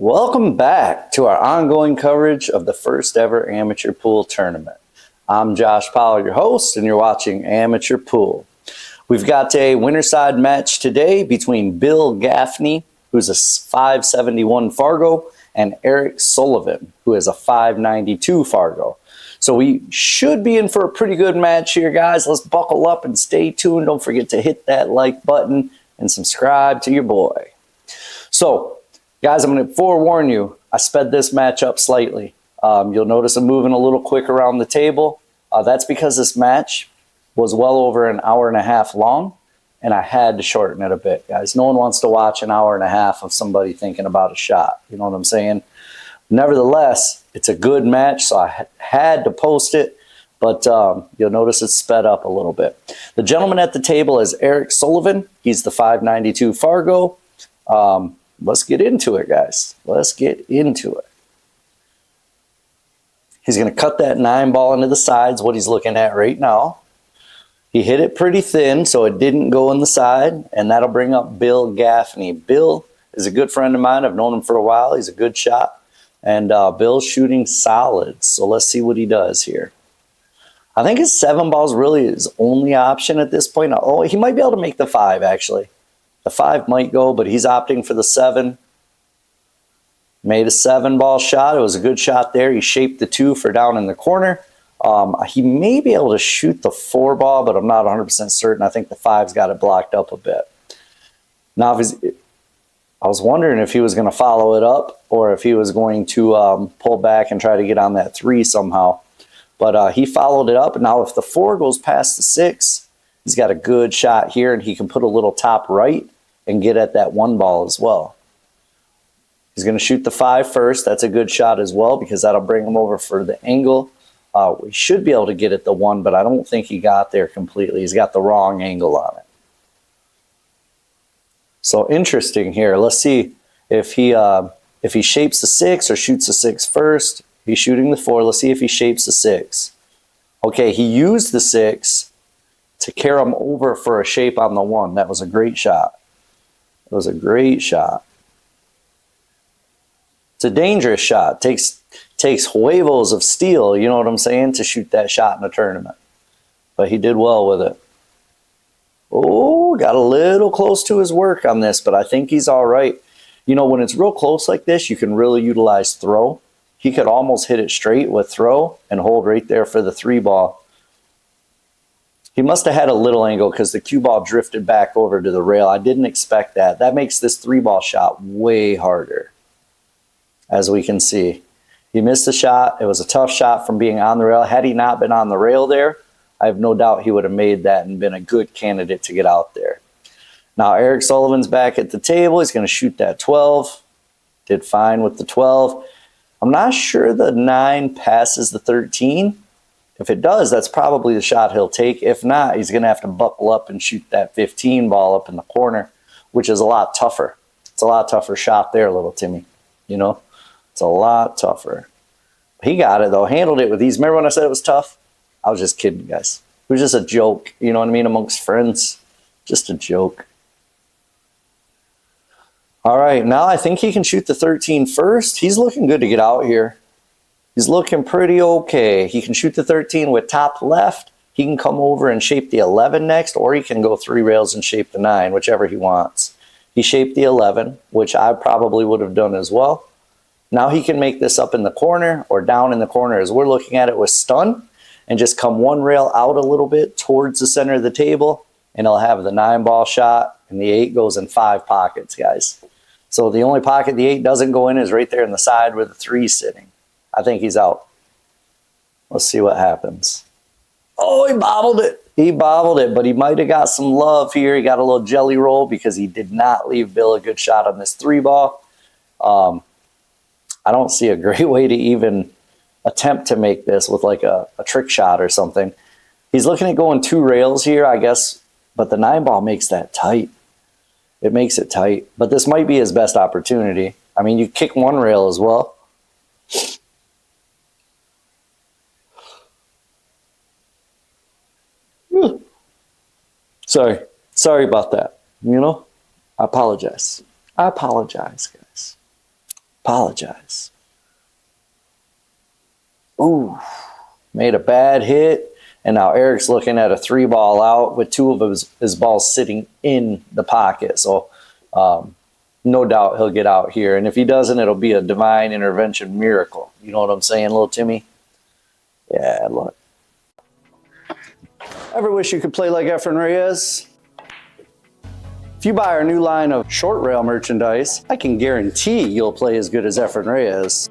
Welcome back to our ongoing coverage of the first ever amateur pool tournament. I'm Josh Powell, your host, and you're watching Amateur Pool. We've got a winner-side match today between Bill Gafney, who's a 571 Fargo, and Eric Soliven, who is a 592 Fargo. So we should be in for a pretty good match here, guys. Let's buckle up and stay tuned. Don't forget to hit that like button and subscribe to your boy. So, guys, I'm going to forewarn you, I sped this match up slightly. You'll notice I'm moving a little quick around the table. That's because this match was well over an hour and a half long, and I had to shorten it a bit, guys. No one wants to watch an hour and a half of somebody thinking about a shot. You know what I'm saying? Nevertheless, it's a good match, so I had to post it, but you'll notice it's sped up a little bit. The gentleman at the table is Eric Soliven. He's the 592 Fargo. Let's get into it, guys. Let's get into it. He's going to cut that 9 ball into the sides, what he's looking at right now. He hit it pretty thin, so it didn't go in the side, and that'll bring up Bill Gafney. Bill is a good friend of mine. I've known him for a while. He's a good shot, and Bill's shooting solids, so let's see what he does here. I think his 7 ball is really his only option at this point. Oh, he might be able to make the 5, actually. The 5 might go, but he's opting for the 7. Made a 7 ball shot. It was a good shot there. He shaped the 2 for down in the corner. He may be able to shoot the 4 ball, but I'm not 100% certain. I think the 5's got it blocked up a bit. Now, I was wondering if he was going to follow it up or if he was going to pull back and try to get on that 3 somehow. But he followed it up. Now, if the 4 goes past the 6, he's got a good shot here, and he can put a little top right and get at that 1 ball as well. He's going to shoot the 5 first. That's a good shot as well because that'll bring him over for the angle. We should be able to get at the 1, but I don't think he got there completely. He's got the wrong angle on it. So interesting here. Let's see if he shapes the 6 or shoots the 6 first. He's shooting the 4. Let's see if he shapes the 6. Okay, he used the 6 to carry him over for a shape on the 1. That was a great shot. It was a great shot. It's a dangerous shot. Takes huevos of steel, you know what I'm saying, to shoot that shot in a tournament. But he did well with it. Oh, got a little close to his work on this, but I think he's all right. You know, when it's real close like this, you can really utilize throw. He could almost hit it straight with throw and hold right there for the 3 ball. He must have had a little angle because the cue ball drifted back over to the rail. I didn't expect that. That makes this 3 ball shot way harder, as we can see. He missed the shot. It was a tough shot from being on the rail. Had he not been on the rail there, I have no doubt he would have made that and been a good candidate to get out there. Now, Eric Sullivan's back at the table. He's going to shoot that 12. Did fine with the 12. I'm not sure the 9 passes the 13. If it does, that's probably the shot he'll take. If not, he's going to have to buckle up and shoot that 15 ball up in the corner, which is a lot tougher. It's a lot tougher shot there, little Timmy. You know, it's a lot tougher. He got it, though. Handled it with ease. Remember when I said it was tough? I was just kidding, guys. It was just a joke, you know what I mean, amongst friends. Just a joke. All right, now I think he can shoot the 13 first. He's looking good to get out here. He's looking pretty okay. He can shoot the 13 with top left. He can come over and shape the 11 next, or he can go 3 rails and shape the 9, whichever he wants. He shaped the 11, which I probably would have done as well. Now he can make this up in the corner or down in the corner as we're looking at it with stun and just come 1 rail out a little bit towards the center of the table, and he'll have the 9 ball shot, and the 8 goes in 5 pockets, guys. So the only pocket the 8 doesn't go in is right there in the side where the 3's sitting. I think he's out. Let's see what happens. Oh, he bobbled it. He bobbled it, but he might have got some love here. He got a little jelly roll because he did not leave Bill a good shot on this 3 ball. I don't see a great way to even attempt to make this with like a trick shot or something. He's looking at going 2 rails here, I guess, but the 9 ball makes that tight. It makes it tight, but this might be his best opportunity. I mean, you kick 1 rail as well. Sorry about that. You know, I apologize. I apologize, guys. Apologize. Ooh, made a bad hit. And now Eric's looking at a 3-ball out with 2 of his balls sitting in the pocket. So no doubt he'll get out here. And if he doesn't, it'll be a divine intervention miracle. You know what I'm saying, little Timmy? Yeah, look. Ever wish you could play like Efren Reyes? If you buy our new line of short rail merchandise, I can guarantee you'll play as good as Efren Reyes.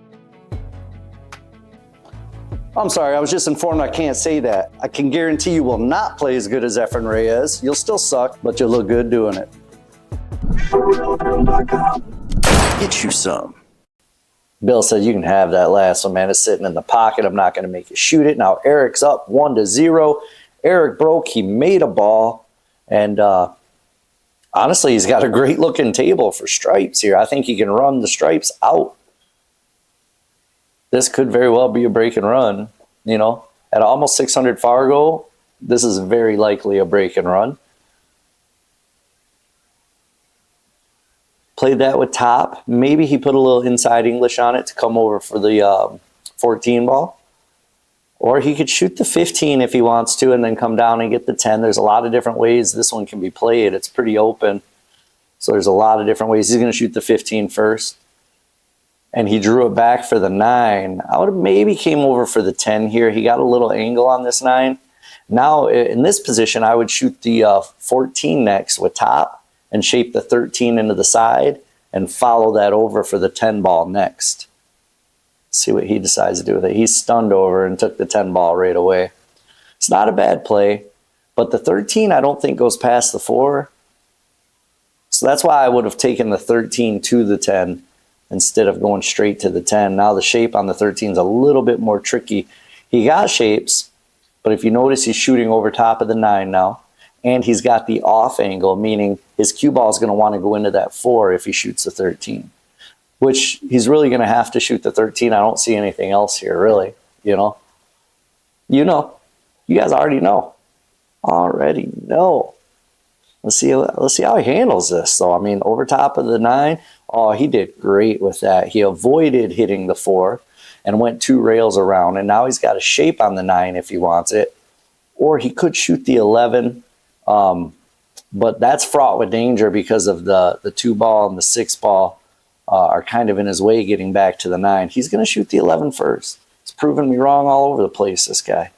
I'm sorry, I was just informed I can't say that. I can guarantee you will not play as good as Efren Reyes. You'll still suck, but you'll look good doing it. Get you some. Bill said you can have that last one, man. It's sitting in the pocket. I'm not going to make you shoot it. Now Eric's up 1-0. Eric broke. He made a ball. And honestly, he's got a great looking table for stripes here. I think he can run the stripes out. This could very well be a break and run, you know. At almost 600 Fargo, this is very likely a break and run. Played that with top. Maybe he put a little inside English on it to come over for the 14 ball. Or he could shoot the 15 if he wants to and then come down and get the 10. There's a lot of different ways this one can be played. It's pretty open. So there's a lot of different ways. He's going to shoot the 15 first. And he drew it back for the 9. I would have maybe came over for the 10 here. He got a little angle on this 9. Now, in this position, I would shoot the 14 next with top and shape the 13 into the side and follow that over for the 10 ball next. See what he decides to do with it. He's stunned over and took the 10 ball right away. It's not a bad play, but the 13 I don't think goes past the 4. So that's why I would have taken the 13 to the 10 instead of going straight to the 10. Now the shape on the 13 is a little bit more tricky. He got shapes, but if you notice, he's shooting over top of the 9 now. And he's got the off angle, meaning his cue ball is going to want to go into that 4 if he shoots the 13. Which he's really going to have to shoot the 13. I don't see anything else here, really. You know. You guys already know. Already know. Let's see how he handles this, though. I mean, over top of the 9. Oh, he did great with that. He avoided hitting the 4 and went 2 rails around. And now he's got a shape on the 9 if he wants it. Or he could shoot the 11. But that's fraught with danger because of the 2 ball and the 6 ball are kind of in his way getting back to the 9. He's going to shoot the 11 first. He's proven me wrong all over the place, this guy.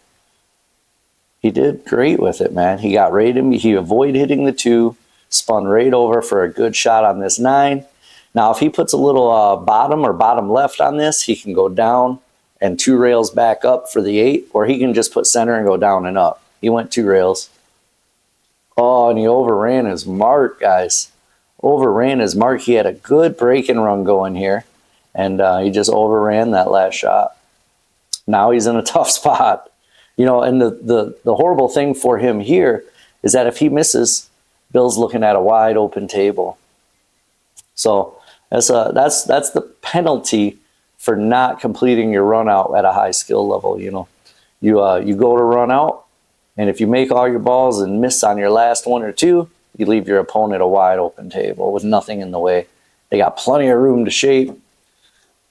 He did great with it, man. He got right in me. He avoided hitting the 2, spun right over for a good shot on this 9. Now, if he puts a little bottom or bottom left on this, he can go down and 2 rails back up for the 8, or he can just put center and go down and up. He went 2 rails. Oh, and he overran his mark, guys. Overran his mark. He had a good break and run going here, and he just overran that last shot. Now he's in a tough spot. You know, and the horrible thing for him here is that if he misses, Bill's looking at a wide open table. So that's the penalty for not completing your run out at a high skill level. You know, you go to run out, and if you make all your balls and miss on your last 1 or 2, you leave your opponent a wide open table with nothing in the way. They got plenty of room to shape,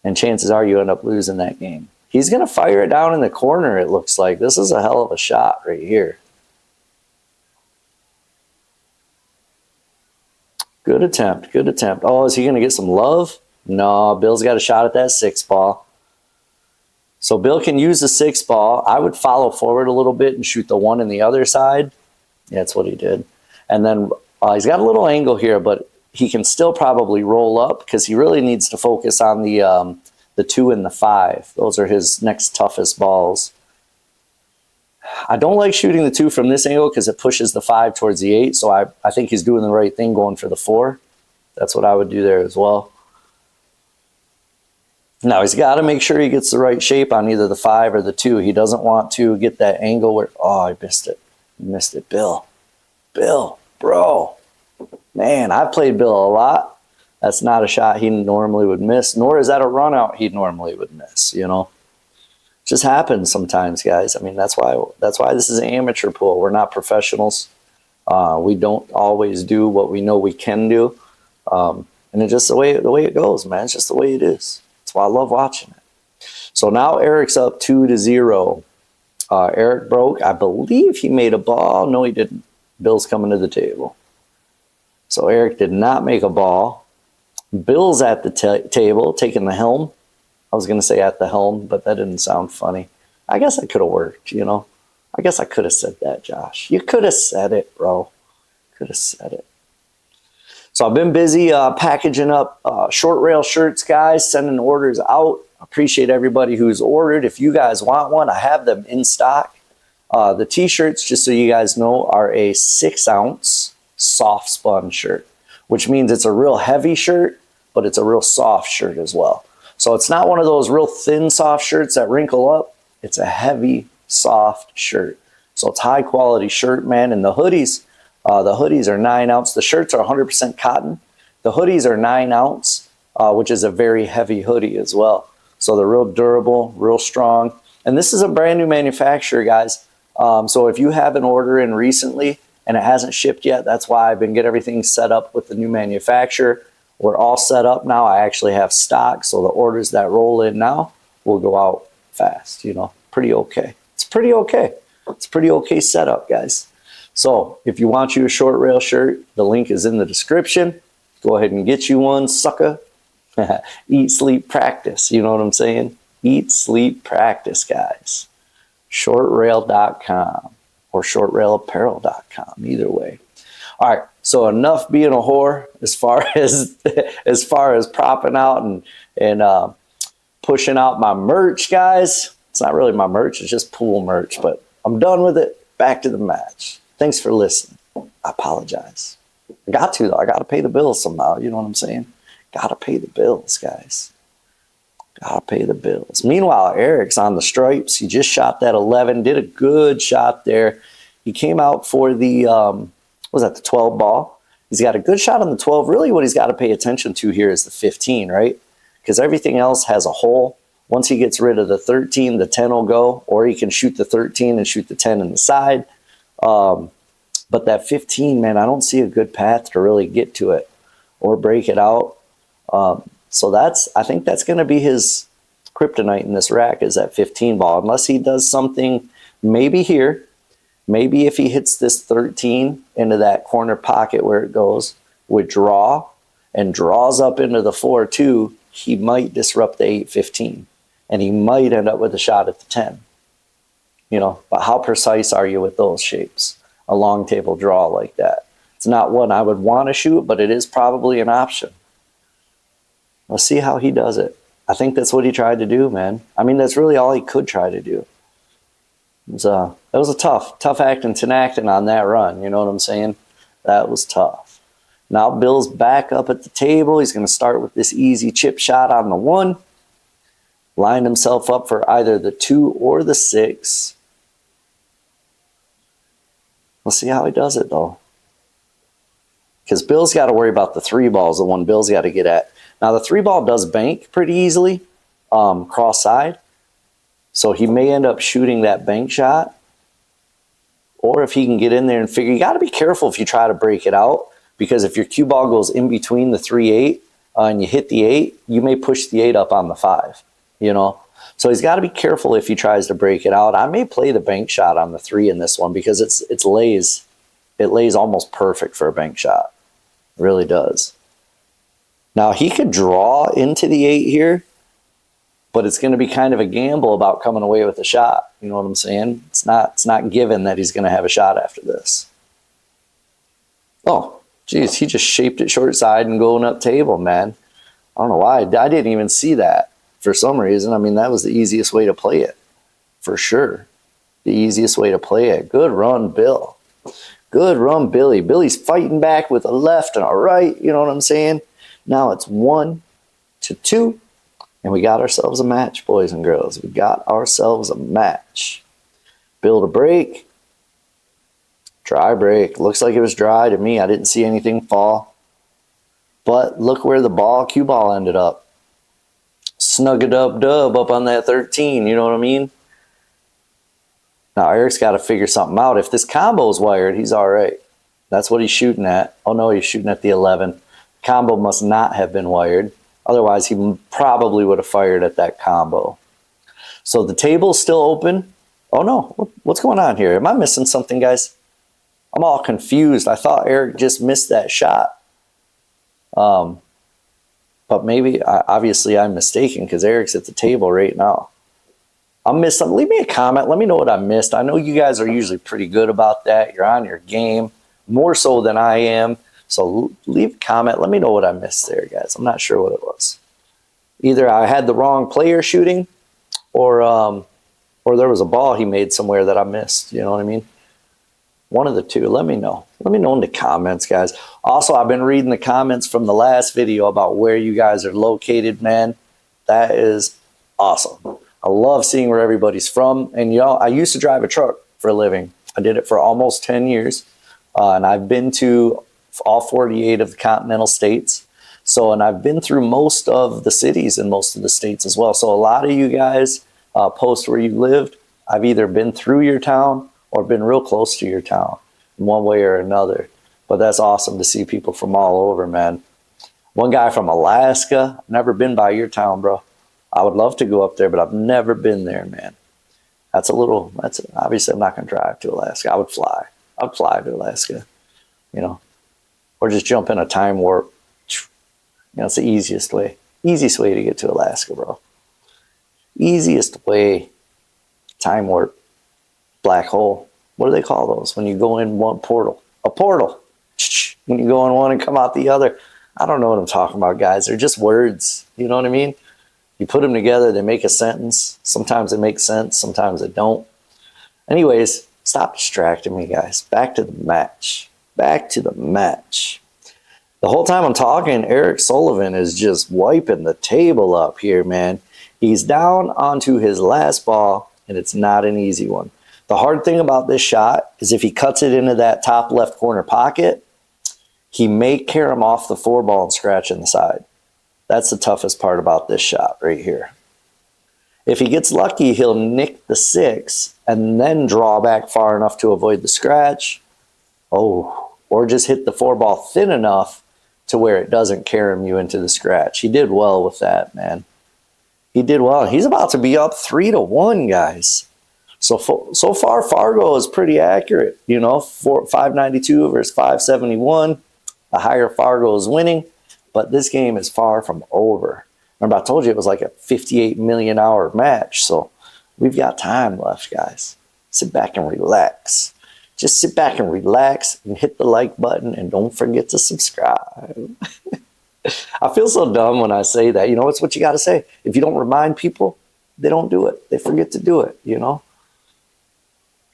and chances are you end up losing that game. He's going to fire it down in the corner, it looks like. This is a hell of a shot right here. Good attempt, good attempt. Oh, is he going to get some love? No, Bill's got a shot at that 6 ball. So Bill can use the 6 ball. I would follow forward a little bit and shoot the 1 in the other side. Yeah, that's what he did. And then he's got a little angle here, but he can still probably roll up because he really needs to focus on the 2 and the 5. Those are his next toughest balls. I don't like shooting the 2 from this angle because it pushes the 5 towards the 8. So I think he's doing the right thing going for the 4. That's what I would do there as well. Now he's got to make sure he gets the right shape on either the 5 or the 2. He doesn't want to get that angle where, oh, I missed it. Missed it, Bill. Bill, bro. Man, I've played Bill a lot. That's not a shot he normally would miss, nor is that a run out he normally would miss, you know. It just happens sometimes, guys. I mean, that's why this is an amateur pool. We're not professionals. We don't always do what we know we can do. And And it's just the way it goes, man. It's just the way it is. That's why I love watching it. So now Eric's up 2-0. Eric broke. I believe he made a ball. No, he didn't. Bill's coming to the table. So Eric did not make a ball. Bill's at the table, taking the helm. I was going to say at the helm, but that didn't sound funny. I guess I could have worked, you know. I guess I could have said that, Josh. You could have said it, bro. Could have said it. So I've been busy packaging up short rail shirts, guys, sending orders out. Appreciate everybody who's ordered. If you guys want one, I have them in stock. The t-shirts, just so you guys know, are a 6-ounce soft spun shirt, which means it's a real heavy shirt, but it's a real soft shirt as well. So it's not one of those real thin soft shirts that wrinkle up. It's a heavy soft shirt. So it's high quality shirt, man. And the hoodies are 9-ounce. The shirts are 100% cotton. The hoodies are 9-ounce, which is a very heavy hoodie as well. So they're real durable, real strong. And this is a brand new manufacturer, guys. So if you have an order in recently and it hasn't shipped yet, that's why I've been getting everything set up with the new manufacturer. We're all set up now. I actually have stock, so the orders that roll in now will go out fast, you know, pretty okay. It's pretty okay. It's pretty okay setup, guys. So if you want you a short rail shirt, the link is in the description. Go ahead and get you one, sucker. Eat, sleep, practice. You know what I'm saying? Eat, sleep, practice, guys. Shortrail.com or shortrailapparel.com, either way. All right, so enough being a whore as far as propping out and pushing out my merch, guys. It's not really my merch, it's just pool merch, but I'm done with it. Back to the match. Thanks for listening. I apologize. I got to, though. I got to pay the bills somehow. You know what I'm saying? Got to pay the bills, guys. Got to pay the bills. Meanwhile, Eric's on the stripes. He just shot that 11. Did a good shot there. He came out for the, the 12 ball. He's got a good shot on the 12. Really what he's got to pay attention to here is the 15, right? Because everything else has a hole. Once he gets rid of the 13, the 10 will go. Or he can shoot the 13 and shoot the 10 in the side. But that 15, man, I don't see a good path to really get to it or break it out. So I think that's going to be his kryptonite in this rack, is that 15 ball. Unless he does something maybe here, maybe if he hits this 13 into that corner pocket where it goes, would draw and draws up into the 4-2, he might disrupt the 8-15. And he might end up with a shot at the 10. You know, but how precise are you with those shapes? A long table draw like that. It's not one I would want to shoot, but it is probably an option. Let's see how he does it. I think that's what he tried to do, man. I mean, that's really all he could try to do. It was a tough acting on that run. You know what I'm saying? That was tough. Now Bill's back up at the table. He's going to start with this easy chip shot on the 1. Line himself up for either the 2 or the 6. Let's see how he does it, though. Because Bill's got to worry about the 3 balls, the one Bill's got to get at. Now, the 3 ball does bank pretty easily, cross side. So he may end up shooting that bank shot. Or if he can get in there and figure, you got to be careful if you try to break it out. Because if your cue ball goes in between the 3-8 and you hit the 8, you may push the 8 up on the 5, you know. So he's got to be careful if he tries to break it out. I may play the bank shot on the 3 in this one because it lays almost perfect for a bank shot. It really does. Now he could draw into the 8 here, but it's going to be kind of a gamble about coming away with a shot. You know what I'm saying? It's not given that he's going to have a shot after this. Oh, geez, he just shaped it short side and going up table, man. I don't know why. I didn't even see that. For some reason, I mean, that was the easiest way to play it. For sure. The easiest way to play it. Good run, Bill. Good run, Billy. Billy's fighting back with a left and a right. You know what I'm saying? Now it's 1-2. And we got ourselves a match, boys and girls. We got ourselves a match. Bill to break. Dry break. Looks like it was dry to me. I didn't see anything fall. But look where the cue ball ended up. Snug it up on that 13, you know what I mean? Now Eric's got to figure something out. If this combo's wired, he's all right. That's what he's shooting at. Oh no, he's shooting at the 11. Combo must not have been wired. Otherwise, he probably would have fired at that combo. So the table's still open. Oh no, what's going on here? Am I missing something, guys? I'm all confused. I thought Eric just missed that shot. But maybe, obviously, I'm mistaken because Eric's at the table right now. I missed something. Leave me a comment. Let me know what I missed. I know you guys are usually pretty good about that. You're on your game, more so than I am. So leave a comment. Let me know what I missed there, guys. I'm not sure what it was. Either I had the wrong player shooting, or there was a ball he made somewhere that I missed. You know what I mean? One of the two. Let me know. Let me know in the comments, guys. Also, I've been reading the comments from the last video about where you guys are located, man. That is awesome. I love seeing where everybody's from. And, you know, I used to drive a truck for a living. I did it for almost 10 years. And I've been to all 48 of the continental states. So, and I've been through most of the cities in most of the states as well. So a lot of you guys post where you lived. I've either been through your town or been real close to your town in one way or another. But that's awesome to see people from all over, man. One guy from Alaska, never been by your town, bro. I would love to go up there, but I've never been there, man. That's obviously I'm not going to drive to Alaska. I would fly. I'd fly to Alaska, you know, or just jump in a time warp. You know, it's the easiest way to get to Alaska, bro. Easiest way. Time warp. Black hole. What do they call those? When you go in one portal. A portal. When you go in one and come out the other. I don't know what I'm talking about, guys. They're just words. You know what I mean? You put them together, they make a sentence. Sometimes it makes sense. Sometimes it don't. Anyways, stop distracting me, guys. Back to the match. Back to the match. The whole time I'm talking, Eric Soliven is just wiping the table up here, man. He's down onto his last ball, and it's not an easy one. The hard thing about this shot is if he cuts it into that top left corner pocket, he may carry him off the 4-ball and scratch in the side. That's the toughest part about this shot right here. If he gets lucky, he'll nick the 6 and then draw back far enough to avoid the scratch. Oh, or just hit the 4-ball thin enough to where it doesn't carry you into the scratch. He did well with that, man. He did well. He's about to be up 3-1, guys. So far, Fargo is pretty accurate. You know, 592 versus 571. The higher Fargo is winning. But this game is far from over. Remember, I told you it was like a 58 million hour match. So we've got time left, guys. Sit back and relax. Just sit back and relax and hit the like button. And don't forget to subscribe. I feel so dumb when I say that. You know, it's what you got to say. If you don't remind people, they don't do it. They forget to do it, you know.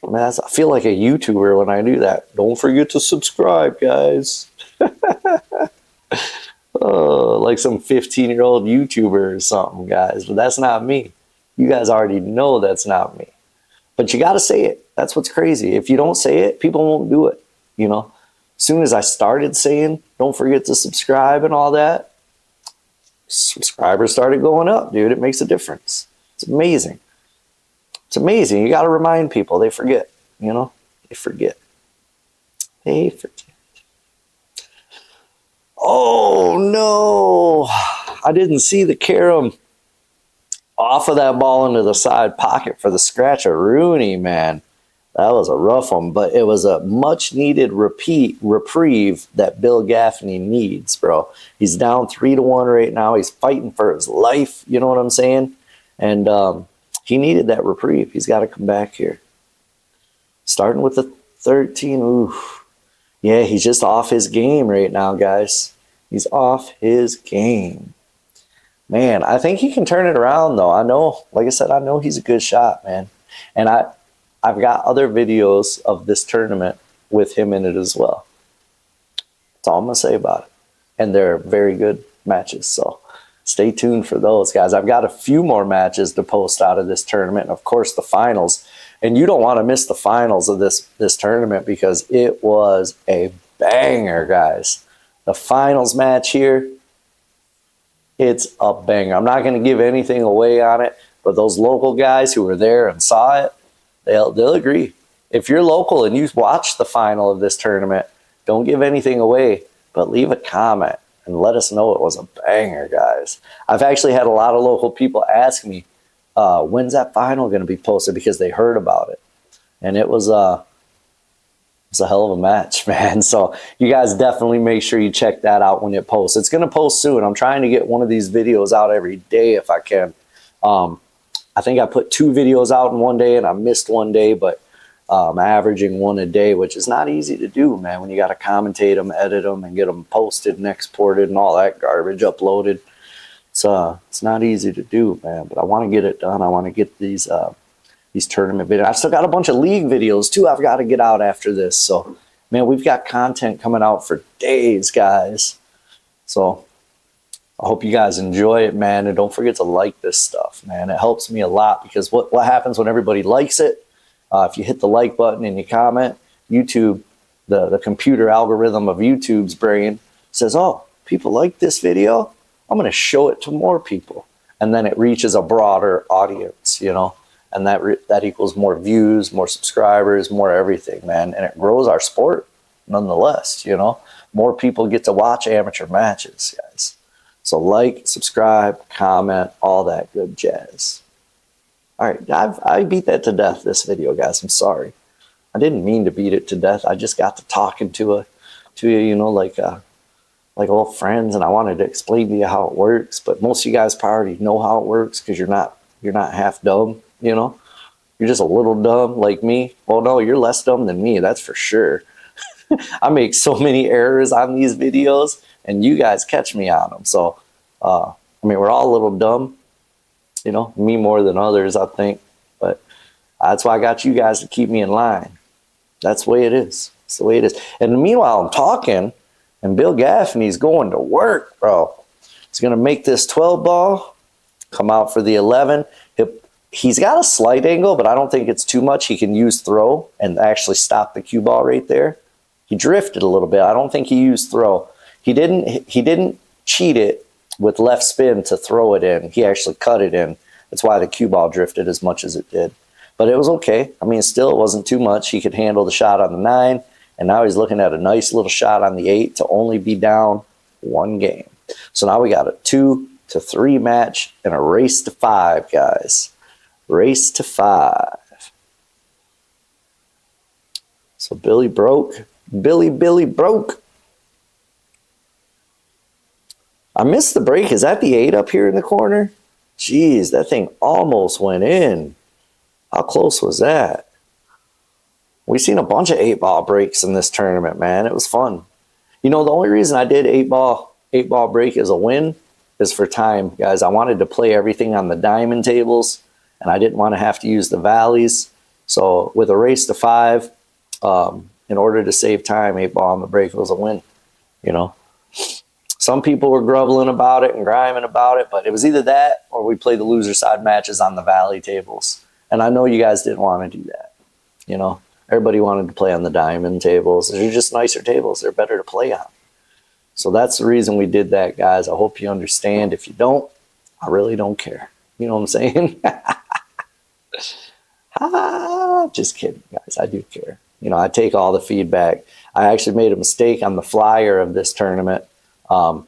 Man, I feel like a YouTuber when I do that. Don't forget to subscribe, guys. Oh, like some 15-year-old YouTuber or something, guys. But that's not me. You guys already know that's not me. But you got to say it. That's what's crazy. If you don't say it, people won't do it, you know. As soon as I started saying, don't forget to subscribe and all that, subscribers started going up, dude. It makes a difference. It's amazing. It's amazing. You got to remind people. They forget, you know. They forget. They forget. Oh, no. I didn't see the carom off of that ball into the side pocket for the scratch of Rooney, man. That was a rough one, but it was a much-needed reprieve that Bill Gafney needs, bro. He's down 3-1 right now. He's fighting for his life, you know what I'm saying? And he needed that reprieve. He's got to come back here. Starting with the 13, oof. Yeah, he's just off his game right now, guys. He's off his game. Man, I think he can turn it around, though. I know, like I said, I know he's a good shot, man. And I've got other videos of this tournament with him in it as well. That's all I'm going to say about it. And they're very good matches, so stay tuned for those, guys. I've got a few more matches to post out of this tournament, and of course the finals. And you don't want to miss the finals of this tournament because it was a banger, guys. The finals match here, it's a banger. I'm not going to give anything away on it, but those local guys who were there and saw it, they'll agree. If you're local and you watch the final of this tournament, don't give anything away, but leave a comment. and let us know it was a banger, guys. I've actually had a lot of local people ask me, when's that final going to be posted, because they heard about it. And it was a hell of a match, man. So you guys definitely make sure you check that out when it posts. It's going to post soon. I'm trying to get one of these videos out every day if I can. I think I put 2 videos out in one day, and I missed one day, but I'm averaging 1 a day, which is not easy to do, man, when you got to commentate them, edit them, and get them posted and exported and all that garbage uploaded. It's not easy to do, man, but I want to get it done. I want to get these tournament videos. I've still got a bunch of league videos, too, I've got to get out after this. So, man, we've got content coming out for days, guys. So I hope you guys enjoy it, man, and don't forget to like this stuff, man. It helps me a lot, because what happens when everybody likes it, if you hit the like button and you comment, YouTube, the computer algorithm of YouTube's brain says, oh, people like this video, I'm going to show it to more people. And then it reaches a broader audience, you know, and that equals more views, more subscribers, more everything, man. And it grows our sport nonetheless, you know. More people get to watch amateur matches, guys. So like, subscribe, comment, all that good jazz. All right, I beat that to death, this video, guys. I'm sorry. I didn't mean to beat it to death. I just got to talking to you, you know, like old friends, and I wanted to explain to you how it works. But most of you guys probably know how it works, because you're not half dumb, you know. You're just a little dumb like me. Well, no, you're less dumb than me, that's for sure. I make so many errors on these videos, and you guys catch me on them. So, I mean, we're all a little dumb, you know, me more than others, I think. But that's why I got you guys to keep me in line. That's the way it is. It's the way it is. And meanwhile, I'm talking, and Bill Gafney's going to work, bro. He's going to make this 12 ball come out for the 11. He's got a slight angle, but I don't think it's too much. He can use throw and actually stop the cue ball right there. He drifted a little bit. I don't think he used throw. He didn't cheat it with left spin to throw it in. He actually cut it in. That's why the cue ball drifted as much as it did. But it was okay. I mean, still, it wasn't too much. He could handle the shot on the 9, and now he's looking at a nice little shot on the 8 to only be down 1 game. So now we got a 2-3 match and a race to 5, guys. Race to 5. So Billy broke. Billy broke. I missed the break. Is that the 8 up here in the corner? Jeez, that thing almost went in. How close was that? We've seen a bunch of 8-ball breaks in this tournament, man. It was fun. You know, the only reason I did 8-ball break as a win is for time, guys. I wanted to play everything on the diamond tables, and I didn't want to have to use the valleys. So with a race to 5, in order to save time, 8-ball on the break was a win, you know. Some people were grumbling about it and grinding about it, but it was either that or we played the loser side matches on the valley tables. And I know you guys didn't want to do that, you know. Everybody wanted to play on the diamond tables. They're just nicer tables. They're better to play on. So that's the reason we did that, guys. I hope you understand. If you don't, I really don't care. You know what I'm saying? Just kidding, guys. I do care. You know, I take all the feedback. I actually made a mistake on the flyer of this tournament. And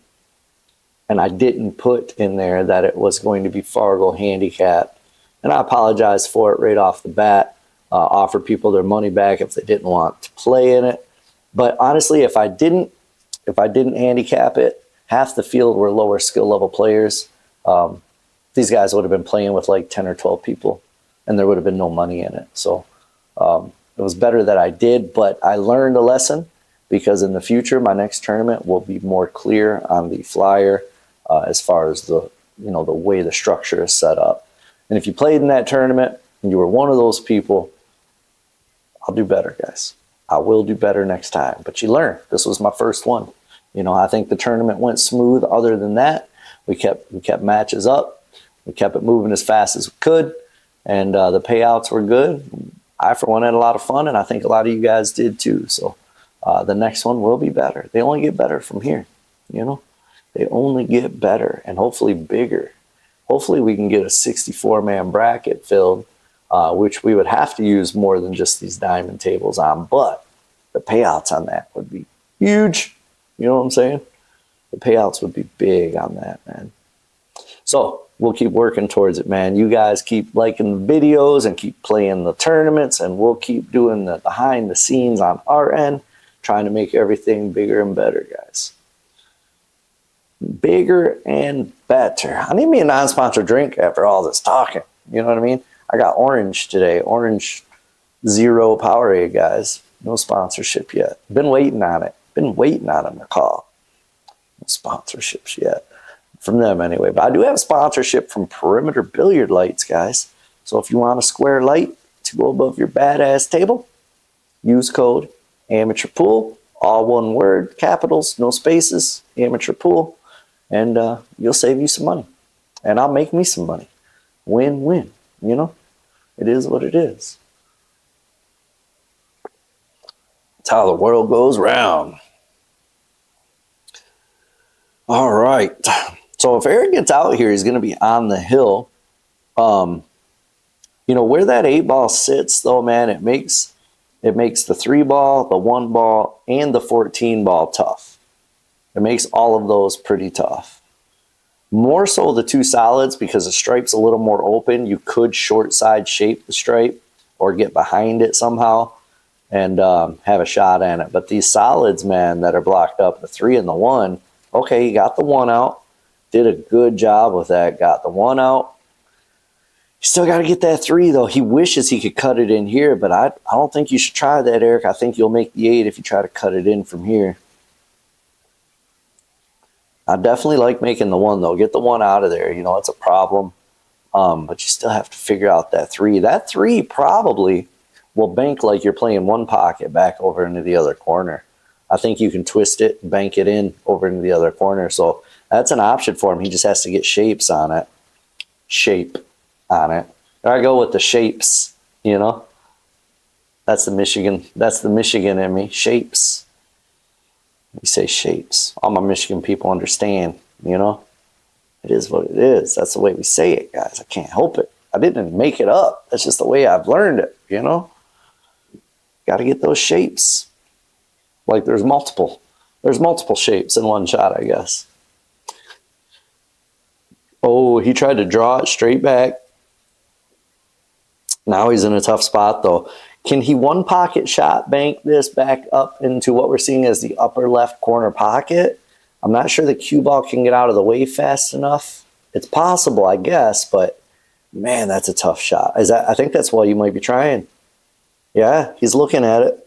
I didn't put in there that it was going to be Fargo handicap. And I apologize for it right off the bat. Offer people their money back if they didn't want to play in it. But honestly, if I didn't handicap it, half the field were lower skill level players. These guys would have been playing with like 10 or 12 people, and there would have been no money in it. So it was better that I did, but I learned a lesson, because in the future, my next tournament will be more clear on the flyer as far as the way the structure is set up. And if you played in that tournament and you were one of those people, I'll do better, guys. I will do better next time. But you learn. This was my first one. You know, I think the tournament went smooth. Other than that, we kept matches up. We kept it moving as fast as we could, and the payouts were good. I, for one, had a lot of fun, and I think a lot of you guys did too. So the next one will be better. They only get better from here, you know. They only get better and hopefully bigger. Hopefully we can get a 64-man bracket filled, which we would have to use more than just these diamond tables on, but the payouts on that would be huge. You know what I'm saying? The payouts would be big on that, man. So we'll keep working towards it, man. You guys keep liking the videos and keep playing the tournaments, and we'll keep doing the behind the scenes on our end, trying to make everything bigger and better, guys. Bigger and better. I need me a non-sponsored drink after all this talking. You know what I mean? I got orange today. Orange Zero Powerade, guys. No sponsorship yet. Been waiting on it. Been waiting on them to call. No sponsorships yet. From them anyway. But I do have a sponsorship from Perimeter Billiard Lights, guys. So if you want a square light to go above your badass table, use code Amateur Pool. All one word, capitals, no spaces, Amateur Pool. And you'll save you some money. And I'll make me some money. Win-win, you know? It is what it is. It's how the world goes round. All right. So if Eric gets out here, he's going to be on the hill. You know, where that 8-ball sits, though, man, it makes the 3-ball, the 1-ball, and the 14-ball tough. It makes all of those pretty tough. More so the 2 solids, because the stripe's a little more open. You could short side shape the stripe or get behind it somehow and have a shot at it. But these solids, man, that are blocked up, the 3 and the 1, okay, you got the 1 out. Did a good job with that. Got the 1 out. You still got to get that 3, though. He wishes he could cut it in here, but I don't think you should try that, Eric. I think you'll make the 8 if you try to cut it in from here. I definitely like making the 1, though. Get the 1 out of there. You know, it's a problem. But you still have to figure out that 3. That 3 probably will bank like you're playing 1 pocket back over into the other corner. I think you can twist it and bank it in over into the other corner. So that's an option for him. He just has to get shapes on it. Shape on it. There I go with the shapes, you know. That's the Michigan in me. Shapes. We say shapes. All my Michigan people understand, you know. It is what it is. That's the way we say it, guys. I can't help it. I didn't make it up. That's just the way I've learned it, you know. Got to get those shapes. Like there's multiple shapes in one shot, I guess. Oh, he tried to draw it straight back. Now he's in a tough spot, though. Can he 1 pocket shot bank this back up into what we're seeing as the upper left corner pocket? I'm not sure the cue ball can get out of the way fast enough. It's possible, I guess, but man, that's a tough shot. I think that's what you might be trying. Yeah, he's looking at it.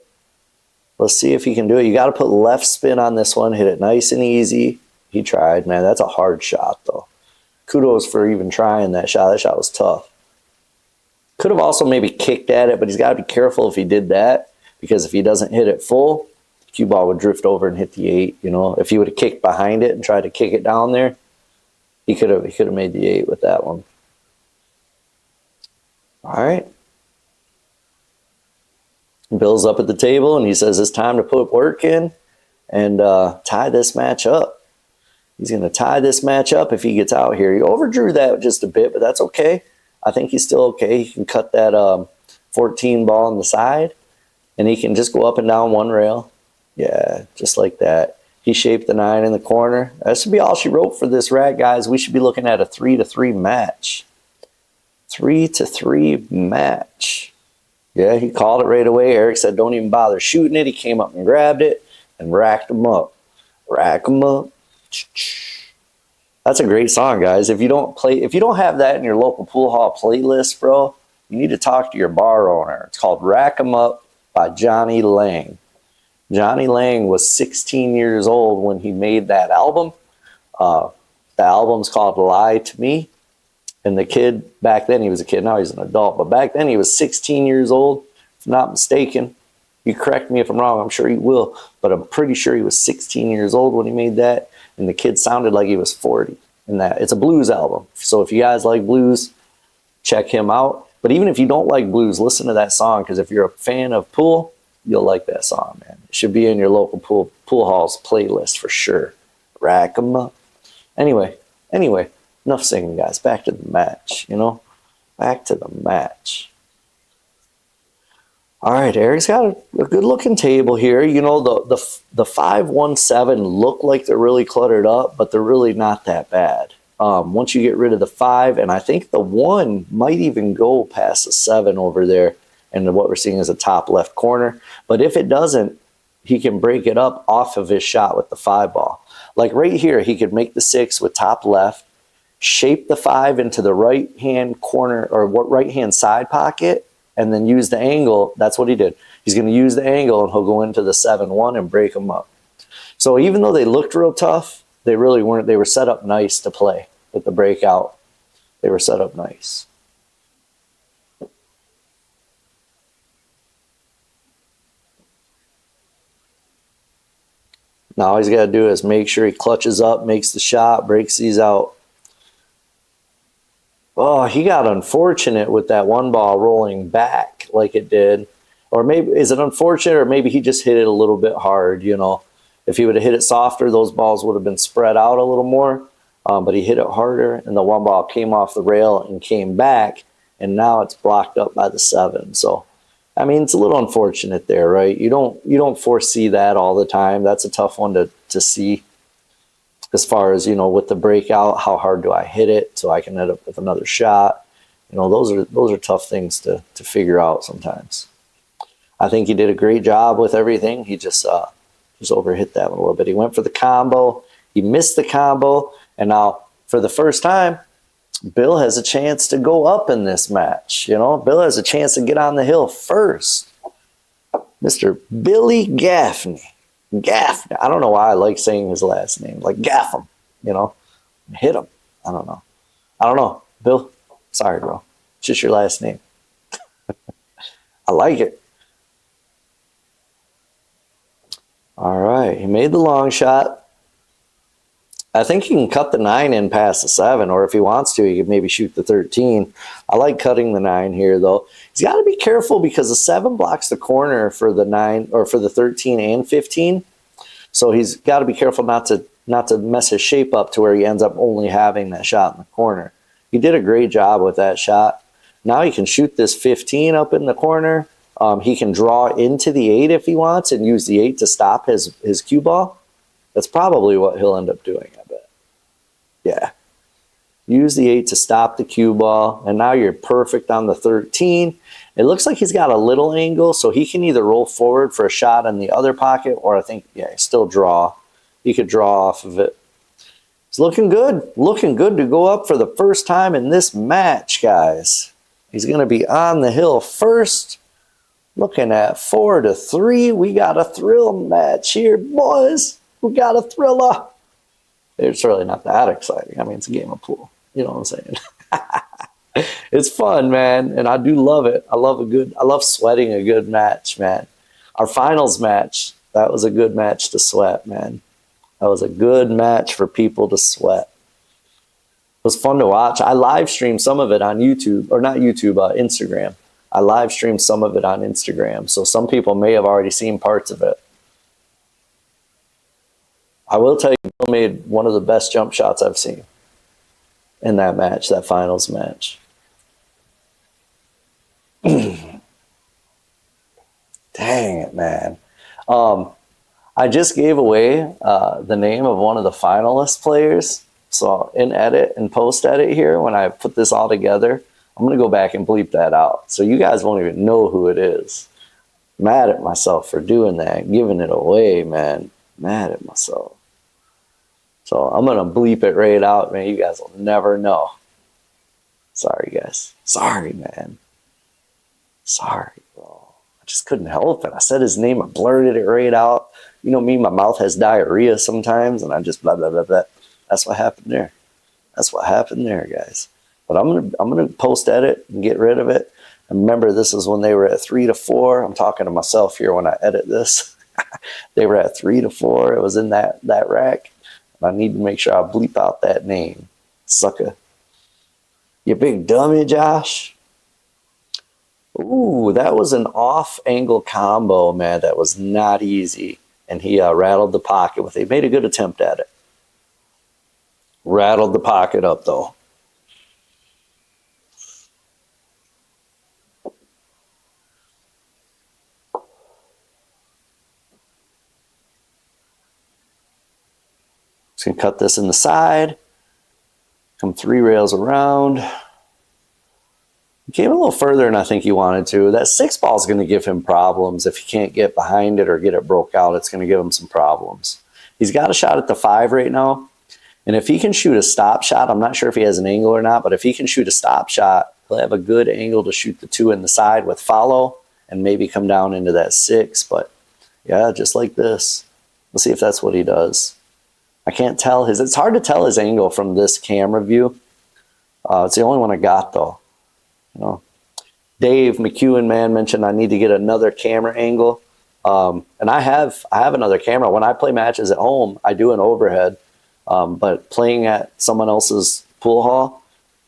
Let's see if he can do it. You got to put left spin on this one. Hit it nice and easy. He tried, man. That's a hard shot, though. Kudos for even trying that shot. That shot was tough. Could have also maybe kicked at it, but he's got to be careful if he did that, because if he doesn't hit it full, the cue ball would drift over and hit the 8. You know, if he would have kicked behind it and tried to kick it down there, he could have made the 8 with that one. All right. Bill's up at the table, and he says it's time to put work in and tie this match up. He's going to tie this match up if he gets out here. He overdrew that just a bit, but that's okay. I think he's still okay. He can cut that 14 ball on the side, and he can just go up and down 1 rail. Yeah, just like that. He shaped the 9 in the corner. That should be all she wrote for this rack, guys. We should be looking at a 3-3 match. 3-3 match. Yeah, he called it right away. Eric said, don't even bother shooting it. He came up and grabbed it and racked him up. Rack him up. That's a great song, guys. If you don't have that in your local pool hall playlist, bro, you need to talk to your bar owner. It's called Rack 'em Up by Johnny Lang. Johnny Lang was 16 years old when he made that album. The album's called Lie to Me. And the kid, back then he was a kid, now he's an adult, but back then he was 16 years old, if I'm not mistaken. You correct me if I'm wrong, I'm sure he will, but I'm pretty sure he was 16 years old when he made that. And the kid sounded like he was 40. And that it's a blues album. So if you guys like blues, check him out. But even if you don't like blues, listen to that song, because if you're a fan of pool, you'll like that song, man. It should be in your local pool hall's playlist for sure. Rack 'em up. Anyway, enough singing, guys. Back to the match, you know? Back to the match. All right, Eric's got a good looking table here. You know, the 5-1-7 look like they're really cluttered up, but they're really not that bad. Once you get rid of the 5, and I think the 1 might even go past the 7 over there, and what we're seeing is a top left corner. But if it doesn't, he can break it up off of his shot with the 5 ball. Like right here, he could make the 6 with top left, shape the 5 into the right hand corner or what right hand side pocket, and then use the angle. That's what he did. He's going to use the angle, and he'll go into the 7-1 and break them up. So even though they looked real tough, they really weren't. They were set up nice to play with the breakout. They were set up nice. Now all he's got to do is make sure he clutches up, makes the shot, breaks these out. Oh, he got unfortunate with that 1 ball rolling back like it did. Or maybe, is it unfortunate, or maybe he just hit it a little bit hard, you know. If he would have hit it softer, those balls would have been spread out a little more. But he hit it harder, and the 1 ball came off the rail and came back, and now it's blocked up by the 7. So, I mean, it's a little unfortunate there, right? You don't foresee that all the time. That's a tough one to see. As far as, you know, with the breakout, how hard do I hit it so I can end up with another shot? You know, those are tough things to figure out sometimes. I think he did a great job with everything. He just overhit that one a little bit. He went for the combo. He missed the combo. And now, for the first time, Bill has a chance to go up in this match. You know, Bill has a chance to get on the hill first. Mr. Billy Gafney. Gafney. I don't know why I like saying his last name. Like, gaff him, you know. Hit him. I don't know. Bill, sorry, bro. It's just your last name. I like it. All right. He made the long shot. I think he can cut the 9 in past the 7, or if he wants to, he could maybe shoot the 13. I like cutting the 9 here, though. He's got to be careful because the 7 blocks the corner for the 9 or for the 13 and 15. So he's got to be careful not to mess his shape up to where he ends up only having that shot in the corner. He did a great job with that shot. Now he can shoot this 15 up in the corner. He can draw into the 8 if he wants and use the 8 to stop his cue ball. That's probably what he'll end up doing, I bet. Yeah. Use the 8 to stop the cue ball, and now you're perfect on the 13. It looks like he's got a little angle, so he can either roll forward for a shot in the other pocket, or I think, yeah, still draw. He could draw off of it. It's looking good. Looking good to go up for the first time in this match, guys. He's going to be on the hill first. Looking at 4-3. We got a thrill match here, boys. We got a thriller. It's really not that exciting. I mean, it's a game of pool. You know what I'm saying? It's fun, man, and I do love it. I love sweating a good match, man. Our finals match, that was a good match to sweat, man. That was a good match for people to sweat. It was fun to watch. I live streamed some of it on YouTube, or not YouTube, Instagram. I live streamed some of it on Instagram, so some people may have already seen parts of it. I will tell you, Bill made one of the best jump shots I've seen in that match, that finals match. Dang it, man. I just gave away the name of one of the finalist players. So in edit and post edit here, when I put this all together, I'm going to go back and bleep that out. So you guys won't even know who it is. Mad at myself for doing that, giving it away, man. Mad at myself. So I'm going to bleep it right out, man. You guys will never know. Sorry, guys. Sorry, man. Sorry, bro. I just couldn't help it. I said his name. I blurted it right out. You know me, my mouth has diarrhea sometimes, and I just blah, blah, blah, blah. That's what happened there. That's what happened there, guys. But I'm gonna post edit and get rid of it. And remember, this is when they were at 3-4. I'm talking to myself here when I edit this. They were at 3-4. It was in that rack. I need to make sure I bleep out that name. Sucker. You big dummy, Josh. Ooh, that was an off-angle combo, man. That was not easy. And he rattled the pocket with it. He made a good attempt at it. Rattled the pocket up, though. Just going to cut this in the side. Come 3 rails around. He came a little further than I think he wanted to. That 6 ball is going to give him problems. If he can't get behind it or get it broke out, it's going to give him some problems. He's got a shot at the 5 right now. And if he can shoot a stop shot, I'm not sure if he has an angle or not, but if he can shoot a stop shot, he'll have a good angle to shoot the 2 in the side with follow and maybe come down into that 6. But yeah, just like this. We'll see if that's what he does. I can't tell his, it's hard to tell his angle from this camera view. It's the only one I got though. You know, Dave McEwen, man, mentioned I need to get another camera angle. And I have another camera. When I play matches at home, I do an overhead. But playing at someone else's pool hall,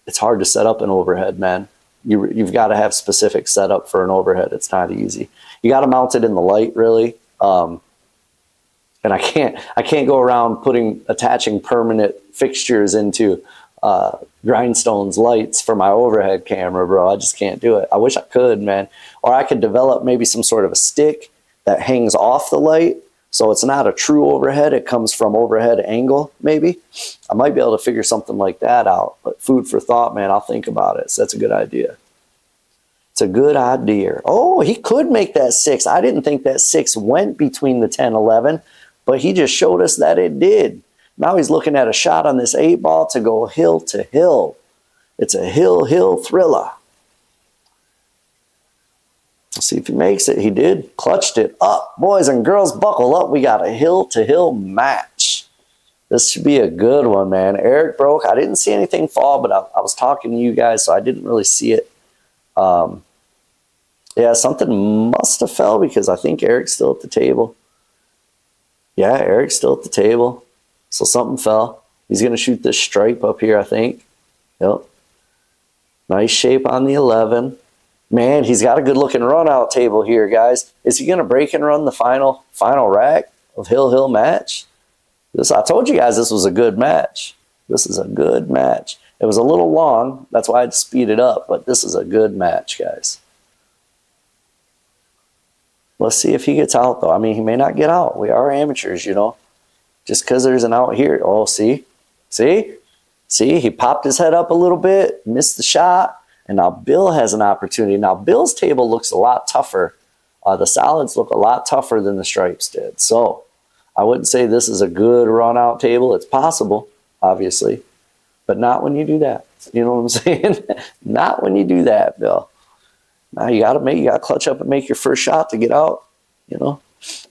it's hard to set up an overhead, man. You've got to have specific setup for an overhead. It's not easy. You got to mount it in the light, really. And I can't go around attaching permanent fixtures into Grindstone's lights for my overhead camera, bro. I just can't do it. I wish I could, man. Or I could develop maybe some sort of a stick that hangs off the light, so it's not a true overhead. It comes from overhead angle, maybe. I might be able to figure something like that out. But food for thought, man. I'll think about it. So that's a good idea. It's a good idea. Oh, he could make that 6. I didn't think that 6 went between the 10, 11, but he just showed us that it did. Now he's looking at a shot on this 8 ball to go hill to hill. It's a hill thriller. Let's see if he makes it. He did. Clutched it up. Boys and girls, buckle up. We got a hill to hill match. This should be a good one, man. Eric broke. I didn't see anything fall, but I was talking to you guys, so I didn't really see it. Yeah, something must have fell because I think Eric's still at the table. Yeah, Eric's still at the table. So something fell. He's going to shoot this stripe up here, I think. Yep. Nice shape on the 11. Man, he's got a good-looking run-out table here, guys. Is he going to break and run the final rack of hill match? I told you guys this was a good match. This is a good match. It was a little long. That's why I'd speed it up, but this is a good match, guys. Let's see if he gets out, though. I mean, he may not get out. We are amateurs, you know. Just because there's an out here. Oh, see? See? See? He popped his head up a little bit, missed the shot. And now Bill has an opportunity. Now Bill's table looks a lot tougher. The solids look a lot tougher than the stripes did. So I wouldn't say this is a good run-out table. It's possible, obviously, but not when you do that. You know what I'm saying? Not when you do that, Bill. Now you got to clutch up and make your first shot to get out. You know,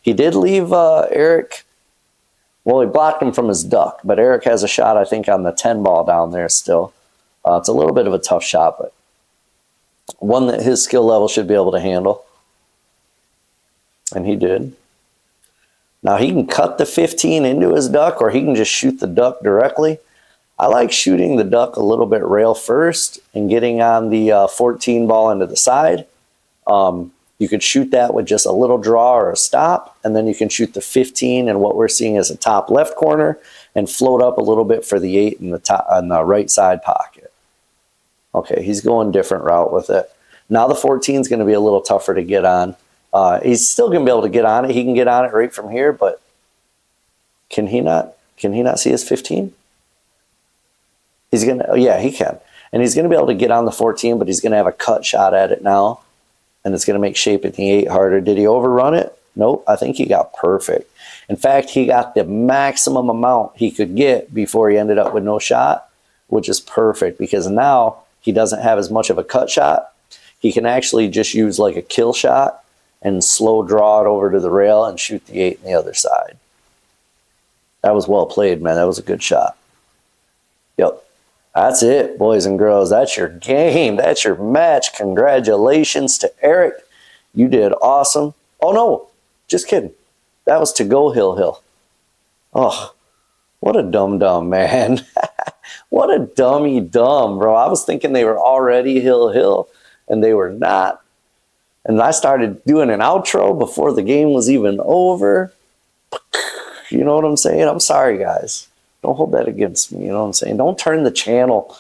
he did leave Eric. Well, he blocked him from his duck, but Eric has a shot, I think, on the 10 ball down there still. It's a little bit of a tough shot, but one that his skill level should be able to handle. And he did. Now he can cut the 15 into his duck, or he can just shoot the duck directly. I like shooting the duck a little bit rail first and getting on the 14 ball into the side. You could shoot that with just a little draw or a stop, and then you can shoot the 15 and what we're seeing as a top left corner and float up a little bit for the 8 in the top on the right side pocket. Okay, he's going different route with it. Now the 14 is going to be a little tougher to get on. He's still going to be able to get on it. He can get on it right from here, but can he not see his 15? He's going to, yeah, he can. And he's going to be able to get on the 14, but he's going to have a cut shot at it now. And it's going to make shape at the 8 harder. Did he overrun it? Nope. I think he got perfect. In fact, he got the maximum amount he could get before he ended up with no shot, which is perfect because now he doesn't have as much of a cut shot. He can actually just use like a kill shot and slow draw it over to the rail and shoot the 8 on the other side. That was well played, man. That was a good shot. Yep. That's it, boys and girls. That's your game. That's your match. Congratulations to Eric. You did awesome. Oh, no. Just kidding. That was to go hill. Oh, what a dum-dum, man. What a dummy-dumb, bro. I was thinking they were already hill, and they were not. And I started doing an outro before the game was even over. You know what I'm saying? I'm sorry, guys. Don't hold that against me. You know what I'm saying? Don't turn the channel.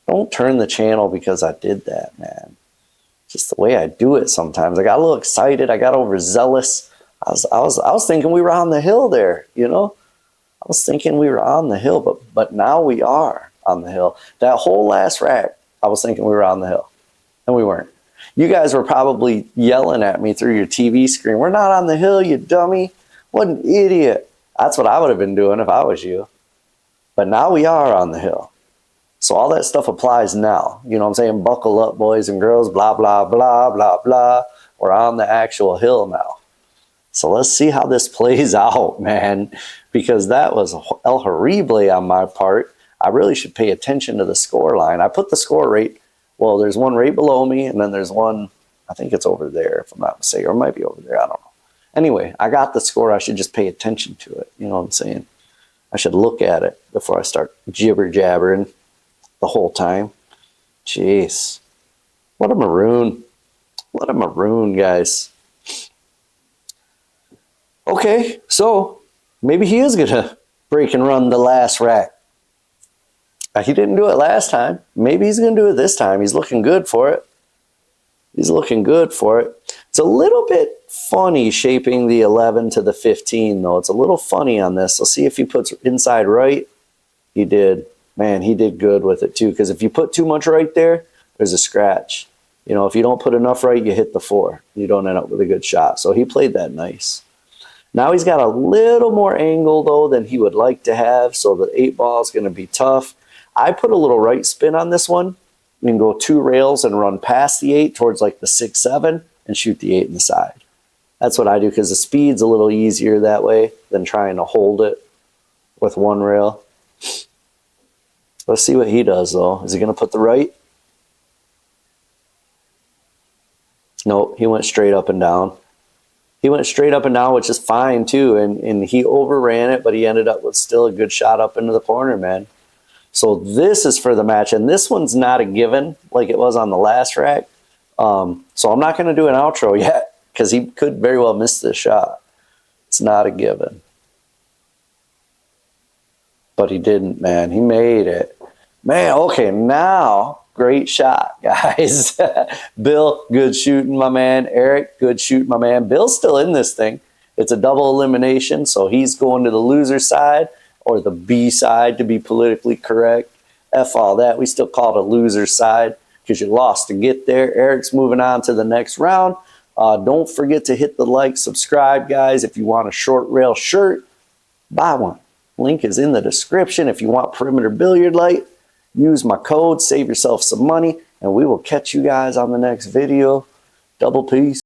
Don't turn the channel because I did that, man. Just the way I do it sometimes. I got a little excited. I got overzealous. I was thinking we were on the hill there, you know? I was thinking we were on the hill, but now we are on the hill. That whole last rack, I was thinking we were on the hill, and we weren't. You guys were probably yelling at me through your TV screen. We're not on the hill, you dummy. What an idiot. That's what I would have been doing if I was you. But now we are on the hill. So all that stuff applies now. You know what I'm saying? Buckle up, boys and girls, blah, blah, blah, blah, blah. We're on the actual hill now. So let's see how this plays out, man, because that was el horrible on my part. I really should pay attention to the score line. I put the score rate, well, there's one right below me, and then there's one, I think it's over there, if I'm not mistaken, or it might be over there, I don't know. Anyway, I got the score. I should just pay attention to it. You know what I'm saying? I should look at it before I start jibber-jabbering the whole time. Jeez. What a maroon. What a maroon, guys. Okay, so maybe he is going to break and run the last rack. He didn't do it last time. Maybe he's going to do it this time. He's looking good for it. He's looking good for it. It's a little bit funny shaping the 11 to the 15, though. It's a little funny on this. Let's see if he puts inside right. He did. Man, he did good with it, too, because if you put too much right there, there's a scratch. You know, if you don't put enough right, you hit the 4. You don't end up with a good shot. So he played that nice. Now he's got a little more angle, though, than he would like to have, so the 8 ball is going to be tough. I put a little right spin on this one. You can go 2 rails and run past the 8 towards like the 6, 7 and shoot the 8 in the side. That's what I do because the speed's a little easier that way than trying to hold it with 1 rail. Let's see what he does, though. Is he going to put the right? Nope, he went straight up and down. He went straight up and down, which is fine, too, and he overran it, but he ended up with still a good shot up into the corner, man. So this is for the match, and this one's not a given like it was on the last rack. So I'm not going to do an outro yet because he could very well miss this shot. It's not a given. But he didn't, man. He made it. Man, okay, now, great shot, guys. Bill, good shooting, my man. Eric, good shooting, my man. Bill's still in this thing. It's a double elimination, so he's going to the loser side, or the B side to be politically correct. F all that. We still call it a loser side because you lost to get there. Eric's moving on to the next round. Don't forget to hit the like, subscribe, guys. If you want a short rail shirt, buy one. Link is in the description. If you want perimeter billiard light, use my code, save yourself some money, and we will catch you guys on the next video. Double peace.